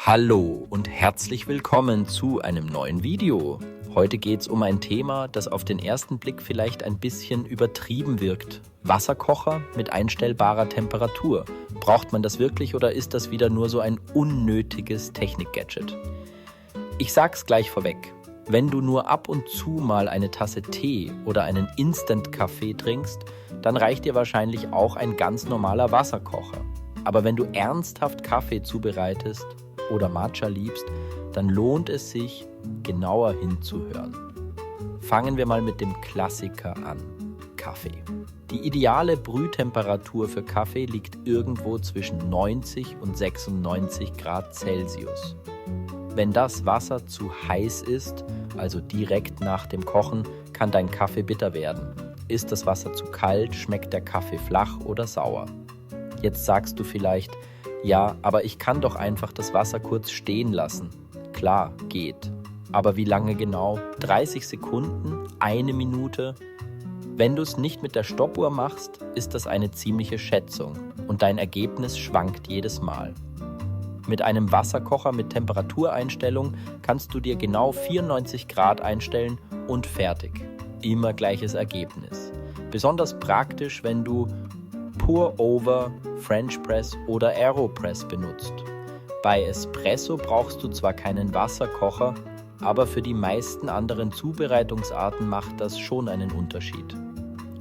Hallo und herzlich willkommen zu einem neuen Video. Heute geht es um ein Thema, das auf den ersten Blick vielleicht ein bisschen übertrieben wirkt. Wasserkocher mit einstellbarer Temperatur. Braucht man das wirklich oder ist das wieder nur so ein unnötiges Technik-Gadget? Ich sag's gleich vorweg. Wenn du nur ab und zu mal eine Tasse Tee oder einen Instant-Kaffee trinkst, dann reicht dir wahrscheinlich auch ein ganz normaler Wasserkocher. Aber wenn du ernsthaft Kaffee zubereitest oder Matcha liebst, dann lohnt es sich, genauer hinzuhören. Fangen wir mal mit dem Klassiker an: Kaffee. Die ideale Brühtemperatur für Kaffee liegt irgendwo zwischen 90 und 96 Grad Celsius. Wenn das Wasser zu heiß ist, also direkt nach dem Kochen, kann dein Kaffee bitter werden. Ist das Wasser zu kalt, schmeckt der Kaffee flach oder sauer. Jetzt sagst du vielleicht: Ja, aber ich kann doch einfach das Wasser kurz stehen lassen. Klar, geht. Aber wie lange genau? 30 Sekunden? Eine Minute? Wenn du es nicht mit der Stoppuhr machst, ist das eine ziemliche Schätzung und dein Ergebnis schwankt jedes Mal. Mit einem Wasserkocher mit Temperatureinstellung kannst du dir genau 94 Grad einstellen und fertig. Immer gleiches Ergebnis. Besonders praktisch, wenn du Pour-Over, French Press oder Aeropress benutzt. Bei Espresso brauchst du zwar keinen Wasserkocher, aber für die meisten anderen Zubereitungsarten macht das schon einen Unterschied.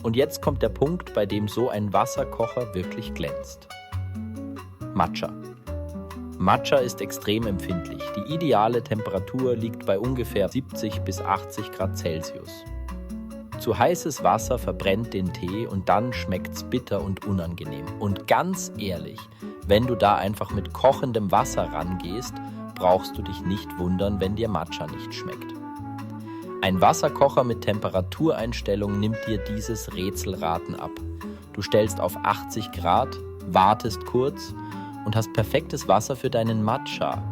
Und jetzt kommt der Punkt, bei dem so ein Wasserkocher wirklich glänzt. Matcha. Matcha ist extrem empfindlich. Die ideale Temperatur liegt bei ungefähr 70 bis 80 Grad Celsius. Zu heißes Wasser verbrennt den Tee und dann schmeckt's bitter und unangenehm. Und ganz ehrlich, wenn du da einfach mit kochendem Wasser rangehst, brauchst du dich nicht wundern, wenn dir Matcha nicht schmeckt. Ein Wasserkocher mit Temperatureinstellung nimmt dir dieses Rätselraten ab. Du stellst auf 80 Grad, wartest kurz und hast perfektes Wasser für deinen Matcha.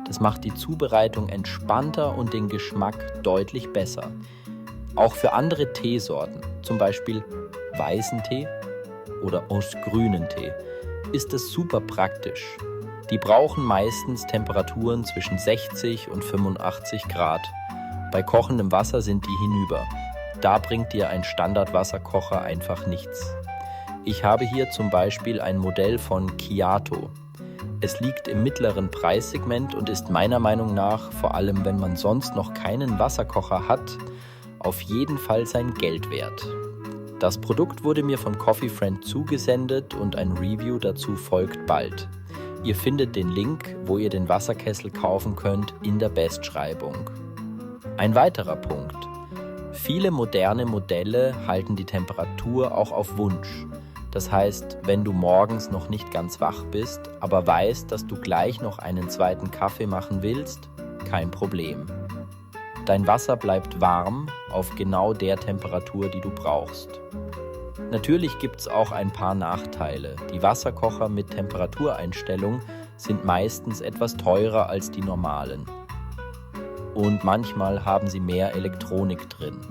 Das macht die Zubereitung entspannter und den Geschmack deutlich besser. Auch für andere Teesorten, zum Beispiel weißen Tee oder aus grünen Tee, ist es super praktisch. Die brauchen meistens Temperaturen zwischen 60 und 85 Grad. Bei kochendem Wasser sind die hinüber. Da bringt dir ein Standardwasserkocher einfach nichts. Ich habe hier zum Beispiel ein Modell von Kiato. Es liegt im mittleren Preissegment und ist meiner Meinung nach, vor allem wenn man sonst noch keinen Wasserkocher hat, auf jeden Fall sein Geld wert. Das Produkt wurde mir von Coffee Friend zugesendet und ein Review dazu folgt bald. Ihr findet den Link, wo ihr den Wasserkessel kaufen könnt, in der Bestschreibung. Ein weiterer Punkt: Viele moderne Modelle halten die Temperatur auch auf Wunsch. Das heißt, wenn du morgens noch nicht ganz wach bist, aber weißt, dass du gleich noch einen zweiten Kaffee machen willst, kein Problem. Dein Wasser bleibt warm auf genau der Temperatur, die du brauchst. Natürlich gibt es auch ein paar Nachteile. Die Wasserkocher mit Temperatureinstellung sind meistens etwas teurer als die normalen. Und manchmal haben sie mehr Elektronik drin,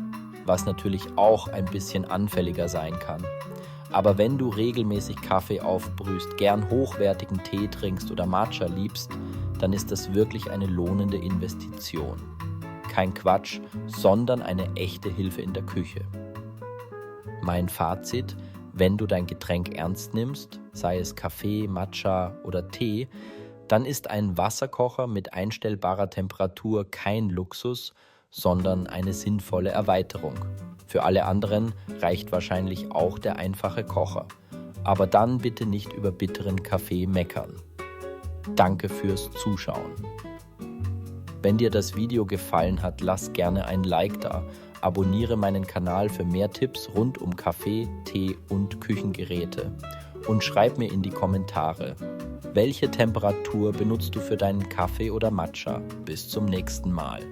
was natürlich auch ein bisschen anfälliger sein kann. Aber wenn du regelmäßig Kaffee aufbrühst, gern hochwertigen Tee trinkst oder Matcha liebst, dann ist das wirklich eine lohnende Investition. Kein Quatsch, sondern eine echte Hilfe in der Küche. Mein Fazit: Wenn du dein Getränk ernst nimmst, sei es Kaffee, Matcha oder Tee, dann ist ein Wasserkocher mit einstellbarer Temperatur kein Luxus, sondern eine sinnvolle Erweiterung. Für alle anderen reicht wahrscheinlich auch der einfache Kocher. Aber dann bitte nicht über bitteren Kaffee meckern. Danke fürs Zuschauen. Wenn dir das Video gefallen hat, lass gerne ein Like da, abonniere meinen Kanal für mehr Tipps rund um Kaffee, Tee und Küchengeräte und schreib mir in die Kommentare: Welche Temperatur benutzt du für deinen Kaffee oder Matcha? Bis zum nächsten Mal.